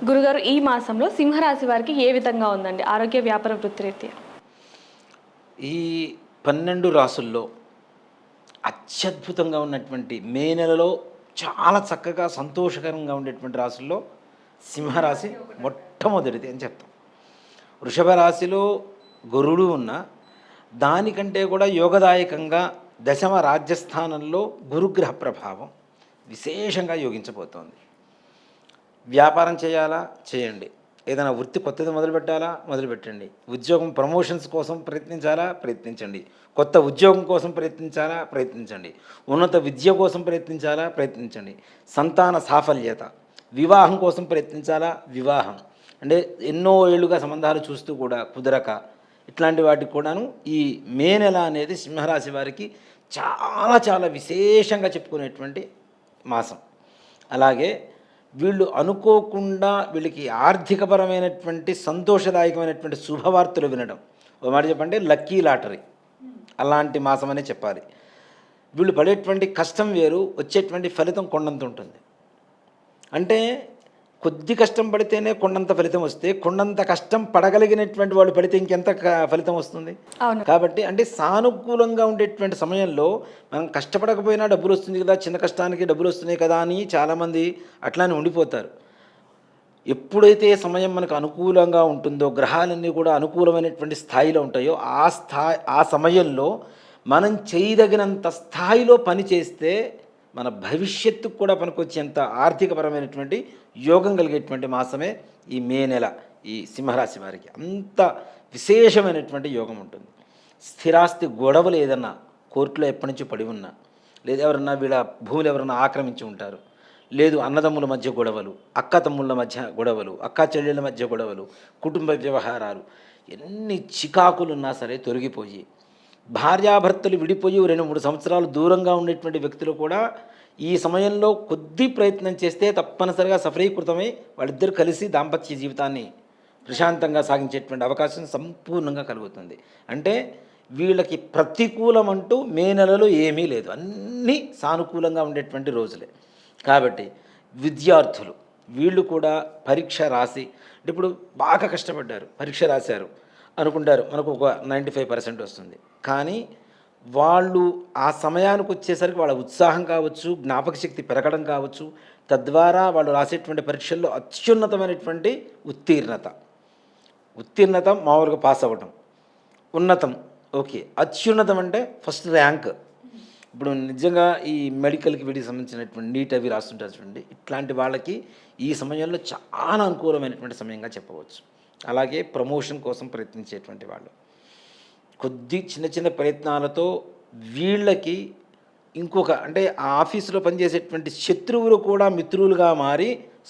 గురుగారు ఈ మాసంలో సింహరాశి వారికి ఏ విధంగా ఉందండి ఆరోగ్య వ్యాపార వృత్తిరీత్యా? ఈ 12 రాసుల్లో అత్యద్భుతంగా ఉన్నటువంటి మే నెలలో చాలా చక్కగా సంతోషకరంగా ఉండేటువంటి రాసుల్లో సింహరాశి మొట్టమొదటిది అని చెప్తాం. వృషభ రాశిలో గురుడు ఉన్న దానికంటే కూడా యోగదాయకంగా దశమ రాజ్యస్థానంలో గురుగ్రహ ప్రభావం విశేషంగా యోగించబోతోంది. వ్యాపారం చేయాలా చేయండి, ఏదైనా వృత్తి కొత్తది మొదలుపెట్టాలా మొదలుపెట్టండి, ఉద్యోగం ప్రమోషన్స్ కోసం ప్రయత్నించాలా ప్రయత్నించండి, కొత్త ఉద్యోగం కోసం ప్రయత్నించాలా ప్రయత్నించండి, ఉన్నత విద్య కోసం ప్రయత్నించాలా ప్రయత్నించండి, సంతాన సాఫల్యత, వివాహం కోసం ప్రయత్నించాలా వివాహం అంటే ఎన్నో ఏళ్ళుగా సంబంధాలు చూస్తూ కూడా కుదరక ఇట్లాంటి వాటికి కూడాను ఈ మే నెల అనేది సింహరాశి వారికి చాలా చాలా విశేషంగా చెప్పుకునేటువంటి మాసం. అలాగే వీళ్ళు అనుకోకుండా వీళ్ళకి ఆర్థికపరమైనటువంటి సంతోషదాయకమైనటువంటి శుభవార్తలు వినడం, ఒక మాట చెప్పంటే లక్కీ లాటరీ అలాంటి మాసం అనే చెప్పాలి. వీళ్ళు పడేటువంటి కష్టం వేరు, వచ్చేటువంటి ఫలితం కొండంత ఉంటుంది. అంటే కొద్ది కష్టం పడితేనే కొండంత ఫలితం వస్తే, కొండంత కష్టం పడగలిగినటువంటి వాళ్ళు పడితే ఇంకెంత ఫలితం వస్తుంది. కాబట్టి అంటే సానుకూలంగా ఉండేటువంటి సమయంలో మనం కష్టపడకపోయినా డబ్బులు వస్తుంది కదా, చిన్న కష్టానికి డబ్బులు వస్తున్నాయి కదా అని చాలామంది అట్లానే ఉండిపోతారు. ఎప్పుడైతే సమయం మనకు అనుకూలంగా ఉంటుందో, గ్రహాలన్నీ కూడా అనుకూలమైనటువంటి స్థాయిలో ఉంటాయో ఆ సమయంలో మనం చేయదగినంత స్థాయిలో పని చేస్తే మన భవిష్యత్తుకు కూడా పనికొచ్చేంత ఆర్థికపరమైనటువంటి యోగం కలిగేటువంటి మాసమే ఈ మే నెల. ఈ సింహరాశి వారికి అంత విశేషమైనటువంటి యోగం ఉంటుంది. స్థిరాస్తి గొడవలు ఏదన్నా కోర్టులో ఎప్పటి నుంచో పడి ఉన్నా, లేదా ఎవరన్నా వీళ్ళ భూములు ఎవరన్నా ఆక్రమించి ఉంటారు, లేదు అన్నదమ్ముల మధ్య గొడవలు, అక్క తమ్ముళ్ళ మధ్య గొడవలు, అక్క చెల్లెళ్ళ మధ్య గొడవలు, కుటుంబ వ్యవహారాలు, ఎన్ని చికాకులున్నా సరే తొలగిపోయి, భార్యాభర్తలు విడిపోయి 2-3 సంవత్సరాలు దూరంగా ఉండేటువంటి వ్యక్తులు కూడా ఈ సమయంలో కొద్ది ప్రయత్నం చేస్తే తప్పనిసరిగా సఫలీకృతమై వాళ్ళిద్దరూ కలిసి దాంపత్య జీవితాన్ని ప్రశాంతంగా సాగించేటువంటి అవకాశం సంపూర్ణంగా కలుగుతుంది. అంటే వీళ్ళకి ప్రతికూలం అంటూ మే నెలలో ఏమీ లేదు, అన్నీ సానుకూలంగా ఉండేటువంటి రోజులే. కాబట్టి విద్యార్థులు వీళ్ళు కూడా పరీక్ష రాసి, ఇప్పుడు బాగా కష్టపడ్డారు, పరీక్ష రాశారు అనుకుంటారు మనకు ఒక 95% వస్తుంది. కానీ వాళ్ళు ఆ సమయానికి వచ్చేసరికి వాళ్ళ ఉత్సాహం కావచ్చు, జ్ఞాపక శక్తి పెరగడం కావచ్చు, తద్వారా వాళ్ళు రాసేటువంటి పరీక్షల్లో అత్యున్నతమైనటువంటి ఉత్తీర్ణత మామూలుగా పాస్ అవ్వటం, ఉన్నతం ఓకే, అత్యున్నతం అంటే ఫస్ట్ ర్యాంక్. ఇప్పుడు నిజంగా ఈ మెడికల్కి వీటికి సంబంధించినటువంటి నీట్ అవి రాస్తుంటారు చూడండి, ఇట్లాంటి వాళ్ళకి ఈ సమయంలో చాలా అనుకూలమైనటువంటి సమయంగా చెప్పవచ్చు. అలాగే ప్రమోషన్ కోసం ప్రయత్నించేటువంటి వాళ్ళు కొద్ది చిన్న చిన్న ప్రయత్నాలతో వీళ్ళకి ఇంకొక అంటే ఆ ఆఫీసులో పనిచేసేటువంటి శత్రువులు కూడా మిత్రులుగా మారి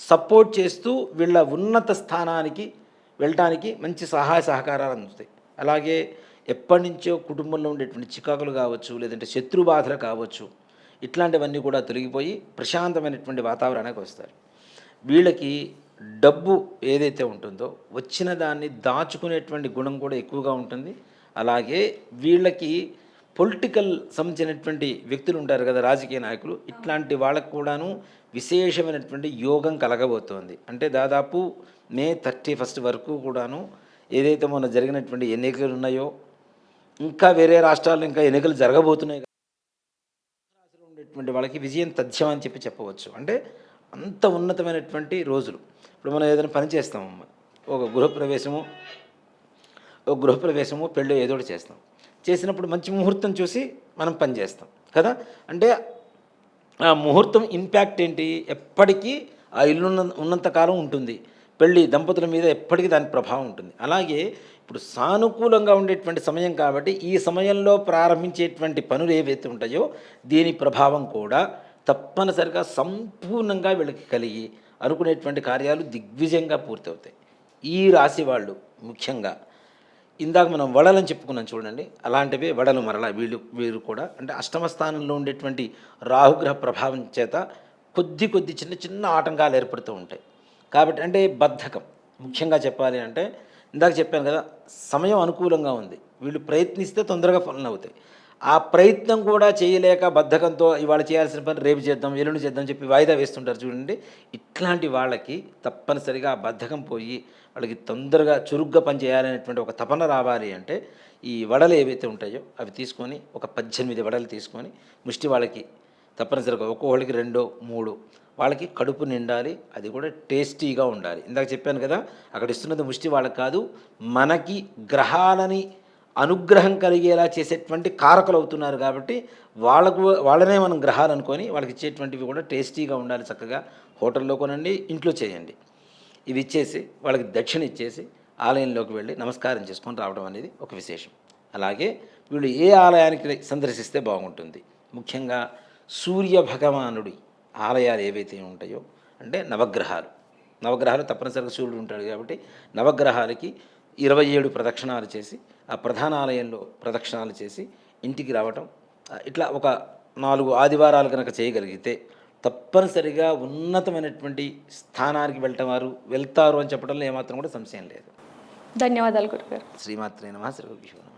సపోర్ట్ చేస్తూ వీళ్ళ ఉన్నత స్థానానికి వెళ్ళటానికి మంచి సహాయ సహకారాలు అందుతాయి. అలాగే ఎప్పటి నుంచో కుటుంబంలో ఉండేటువంటి చికాకులు కావచ్చు, లేదంటే శత్రు బాధలు కావచ్చు, ఇట్లాంటివన్నీ కూడా తొలగిపోయి ప్రశాంతమైనటువంటి వాతావరణానికి వస్తారు. వీళ్ళకి డబ్బు ఏదైతే ఉంటుందో వచ్చిన దాన్ని దాచుకునేటువంటి గుణం కూడా ఎక్కువగా ఉంటుంది. అలాగే వీళ్ళకి పొలిటికల్ సంబంధించినటువంటి వ్యక్తులు ఉంటారు కదా, రాజకీయ నాయకులు, ఇట్లాంటి వాళ్ళకు కూడాను విశేషమైనటువంటి యోగం కలగబోతోంది. అంటే దాదాపు మే 31 వరకు కూడాను ఏదైతే మొన్న జరిగినటువంటి ఎన్నికలు ఉన్నాయో, ఇంకా వేరే రాష్ట్రాల్లో ఇంకా ఎన్నికలు జరగబోతున్నాయి, రాశిలో ఉండేటువంటి వాళ్ళకి విజయం తథ్యం అని చెప్పవచ్చు. అంటే అంత ఉన్నతమైనటువంటి రోజులు. ఇప్పుడు మనం ఏదైనా పని చేస్తామమ్మా, ఒక గృహప్రవేశము పెళ్ళి ఏదో ఒకటి చేస్తాం, చేసినప్పుడు మంచి ముహూర్తం చూసి మనం పని చేస్తాం కదా. అంటే ఆ ముహూర్తం ఇంపాక్ట్ ఏంటి, ఎప్పటికీ ఆ ఇల్లు ఉన్నంతకాలం ఉంటుంది, పెళ్ళి దంపతుల మీద ఎప్పటికీ దాని ప్రభావం ఉంటుంది. అలాగే ఇప్పుడు సానుకూలంగా ఉండేటువంటి సమయం కాబట్టి ఈ సమయంలో ప్రారంభించేటువంటి పనులు ఏవైతే ఉంటాయో దీని ప్రభావం కూడా తప్పనిసరిగా సంపూర్ణంగా వీళ్ళకి కలిగి అనుకునేటువంటి కార్యాలు దిగ్విజయంగా పూర్తవుతాయి. ఈ రాశి వాళ్ళు ముఖ్యంగా ఇందాక మనం వడలని చెప్పుకున్నాం చూడండి, అలాంటివే వడలు మరలా వీరు కూడా అంటే అష్టమ స్థానంలో ఉండేటువంటి రాహుగ్రహ ప్రభావం చేత కొద్ది చిన్న చిన్న ఆటంకాలు ఏర్పడుతూ ఉంటాయి. కాబట్టి అంటే బద్ధకం ముఖ్యంగా చెప్పాలి అంటే, ఇందాక చెప్పాను కదా, సమయం అనుకూలంగా ఉంది, వీళ్ళు ప్రయత్నిస్తే తొందరగా పనులు అవుతాయి. ఆ ప్రయత్నం కూడా చేయలేక బద్ధకంతో ఇవాళ చేయాల్సిన పని రేపు చేద్దాం ఎల్లుండి చేద్దాం చెప్పి వాయిదా వేస్తుంటారు చూడండి. ఇట్లాంటి వాళ్ళకి తప్పనిసరిగా ఆ బద్ధకం పోయి వాళ్ళకి తొందరగా చురుగ్గా పని చేయాలనేటువంటి ఒక తపన రావాలి అంటే ఈ వడలు ఏవైతే ఉంటాయో అవి తీసుకొని ఒక 18 వడలు తీసుకొని ముష్టి వాళ్ళకి తప్పనిసరిగా ఒక్కొక్కళ్ళకి 2, 3 వాళ్ళకి కడుపు నిండాలి. అది కూడా టేస్టీగా ఉండాలి. ఇందాక చెప్పాను కదా, అక్కడ ఇస్తున్నది ముష్టి వాళ్ళకి కాదు, మనకి గ్రహాలని అనుగ్రహం కలిగేలా చేసేటువంటి కారకులు అవుతున్నారు కాబట్టి వాళ్ళనే మనం గ్రహాలు అనుకొని వాళ్ళకి ఇచ్చేటువంటివి కూడా టేస్టీగా ఉండాలి. చక్కగా హోటల్లో కొనండి, ఇంట్లో చేయండి. ఇవి ఇచ్చేసి వాళ్ళకి దక్షిణ ఇచ్చేసి ఆలయంలోకి వెళ్ళి నమస్కారం చేసుకొని రావడం అనేది ఒక విశేషం. అలాగే వీళ్ళు ఏ ఆలయానికి సందర్శిస్తే బాగుంటుంది, ముఖ్యంగా సూర్య భగవానుడి ఆలయాలు ఏవైతే ఉంటాయో అంటే నవగ్రహాలు తప్పనిసరిగా సూర్యుడు ఉంటాడు కాబట్టి నవగ్రహాలకి 27 ప్రదక్షిణాలు చేసి ఆ ప్రధాన ఆలయంలో ప్రదక్షిణాలు చేసి ఇంటికి రావటం, ఇట్లా ఒక 4 ఆదివారాలు కనుక చేయగలిగితే తప్పనిసరిగా ఉన్నతమైనటువంటి స్థానానికి వెళ్తారు అని చెప్పడంలో ఏమాత్రం కూడా సంశయం లేదు. ధన్యవాదాలు గురుగారు. శ్రీమాత్రే నమః. శ్రీ గురుభ్యో నమః.